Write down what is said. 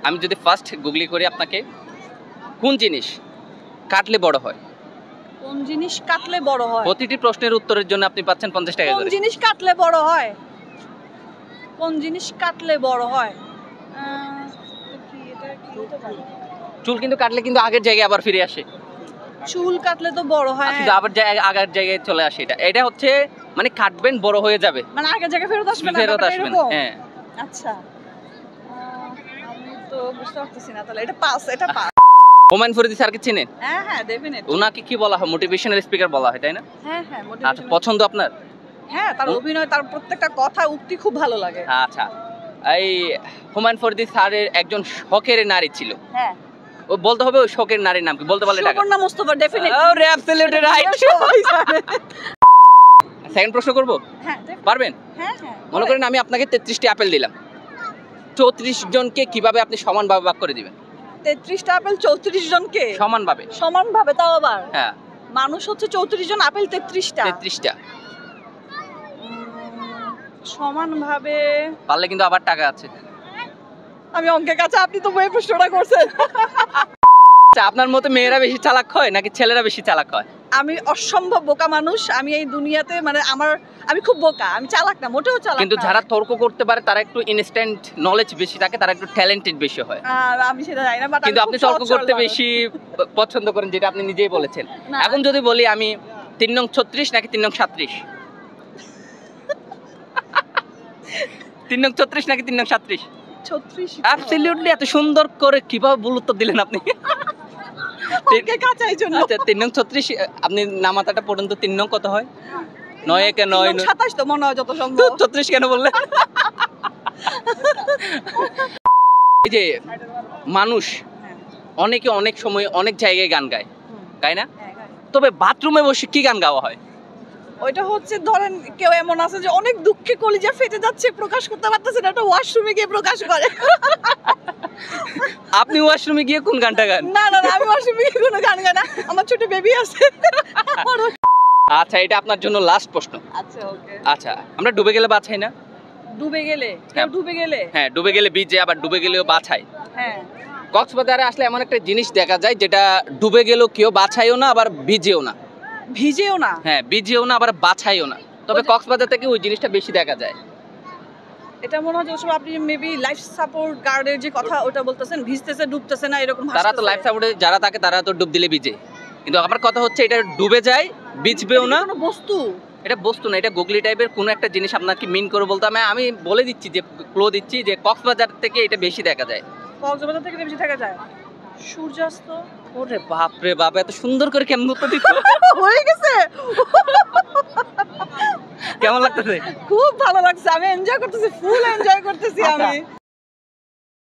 আমি যদি ফার্স্ট গুগলি করি আপনাকে, কোন জিনিস কাটলে বড় হয়? কোন জিনিস কাটলে বড় হয়? প্রতিটি প্রশ্নের উত্তরের জন্য আপনি পাচ্ছেন 50 টাকা কোন করে। জিনিস কাটলে বড় হয়? কোন জিনিস কাটলে বড় হয়? এটা কি হতে পারে? চুল কিন্তু কাটলে কিন্তু আগের জায়গায় আবার ফিরে আসে। চুল কাটলে তো বড় হয়, কিন্তু আবার আগের জায়গায় চলে আসে। এটা হচ্ছে মানে কাটবেন বড় হয়ে যাবে, মানে আগের জায়গায় ফেরত আসবে না, ফেরত আসবে না। হ্যাঁ, আচ্ছা, আমি তো বুঝতে পারতেছি না। তাহলে এটা পাস, এটা পাস। হুমায়ুন ফরিদি স্যারকে চিনেন? হ্যাঁ হ্যাঁ, ডেফিনেটলি। ওনাকে কি বলা হয়? মোটিভেশনাল স্পিকার বলা হয়, তাই না? হ্যাঁ হ্যাঁ, আচ্ছা, মোটিভেশনাল। পছন্দ আপনার? হ্যাঁ, তার অভিনয়, তার প্রত্যেকটা কথা উক্তি খুব ভালো লাগে। আচ্ছা, এই হুমায়ুন ফরিদি স্যারের একজন শখের নারী ছিল। হ্যাঁ, ও বলতে হবে ওই শখের নারীর নাম কি? বলতে পারলে টাকা। সুবর্ণা মুস্তাফা, ডেফিনেটলি। ও রে, অ্যাবসলিউটলি রাইট। সেকেন্ড প্রশ্ন করব? হ্যাঁ, পারবেন? হ্যাঁ হ্যাঁ। মনে করেন আমি আপনাকে 33টি আপেল দিলাম, 34 জনকে কিভাবে আপনি সমানভাবে ভাগ করে দিবেন? 33টা আপেল 34 জনকে সমানভাবে? সমানভাবে, তাও আবার? হ্যাঁ, মানুষ হচ্ছে 34 জন, আপেল 33টা। 33টা সমানভাবে পারলে কিন্তু আবার টাকা আছে। আমি অঙ্কের কাছে, আপনি তো বই প্রশ্নটা করছেন। আচ্ছা, আপনার মতে মেয়েরা বেশি চালাক হয় নাকি ছেলেরা বেশি চালাক হয়? আমি অসম্ভব বোকা মানুষ। আমি এই দুনিয়াতে মানে আমি খুব বোকা, আমি চালাক না, মোটেও চালাক না। কিন্তু যারা তর্ক করতে পারে তারা একটু ইনস্ট্যান্ট নলেজ বেশি থাকে, তারা একটু ট্যালেন্টেড বেশি হয়। আমি সেটা জানি না, বাট কিন্তু আপনি তর্ক করতে বেশি পছন্দ করেন, যেটা আপনি নিজেই বলেছেন। এখন যদি বলি আমি 3 নং 36 নাকি 3 নং 37? 3 নং 36 নাকি 3 নং 37? 36। অ্যাবসলিউটলি। এত সুন্দর করে কিভাবে ভুল উত্তর দিলেন আপনি? ওকে কাচাই জন্য। আচ্ছা, 3 নং 36, আপনি নামাতাটা পর্যন্ত 3 নং কত হয়? 9 একে 9, 27 তো মনে হয় যত সম্ভব। 36 কেন বললেন? এই যে মানুষ অনেকে অনেক সময় অনেক জায়গায় গান গায়, তাই না? তবে বাথরুমে বসে কি গান গাওয়া হয়? ওইটা হচ্ছে, ধরেন কেউ এমন আছে যে অনেক দুঃখে কলিজা ফেটে যাচ্ছে, প্রকাশ করতে পারতেছে না, একটা ওয়াশরুমে গিয়ে প্রকাশ করে। আপনি ওয়াশরুমে গিয়ে কোন গানটা গান? না না, আমি ওয়াশরুমে গিয়ে কোনো গান গাই না, আমার ছোট বেবি আছে। আচ্ছা, এটা আপনার জন্য লাস্ট প্রশ্ন। আচ্ছা, ওকে। আচ্ছা, আমরা ডুবে গেলে বাঁচাই না? ডুবে গেলে? কেউ ডুবে গেলে? হ্যাঁ, ডুবে গেলে ভিজে, আবার ডুবে গেলেও বাঁচাই। হ্যাঁ। কক্সবাজারে আসলে এমন একটা জিনিস দেখা যায় যেটা ডুবে গেলেও কেউ বাঁচাইও না, আবার ভিজেও না। ভিজেও না? হ্যাঁ, ভিজেও না, আবার বাঁচাইও না। তবে কক্সবাজার থেকে ওই জিনিসটা বেশি দেখা যায়। এটা মনে হয় যে আপনি মেবি লাইফ সাপোর্ট গার্ডের যে কথা ওটা বলতেছেন, ভিজতেছে ডুবতেছে না এরকম। তারা তো লাইফ সাপোর্টে যারা থাকে তারা তো ডুব দিলে ভিজে, কিন্তু আমার কথা হচ্ছে এটা ডুবে যায়, ভিজবেও না। কোনো বস্তু? এটা বস্তু না, এটা গুগলি টাইপের কোনো একটা জিনিস। আপনাকে মিন করে বলতে আমি বলে দিচ্ছি, যে ক্লো দিচ্ছি, যে কক্সবাজার থেকে এটা বেশি দেখা যায়। কক্সবাজার থেকে বেশি দেখা যায় সূর্যাস্ত। ওরে বাপ রে বাপ, এত সুন্দর করে কেমন উত্তর দিচ্ছ! হয়ে গেছে। কেমন লাগতেছে? খুব ভালো লাগছে, আমি এনজয় করতেছি, ফুল এনজয় করতেছি আমি।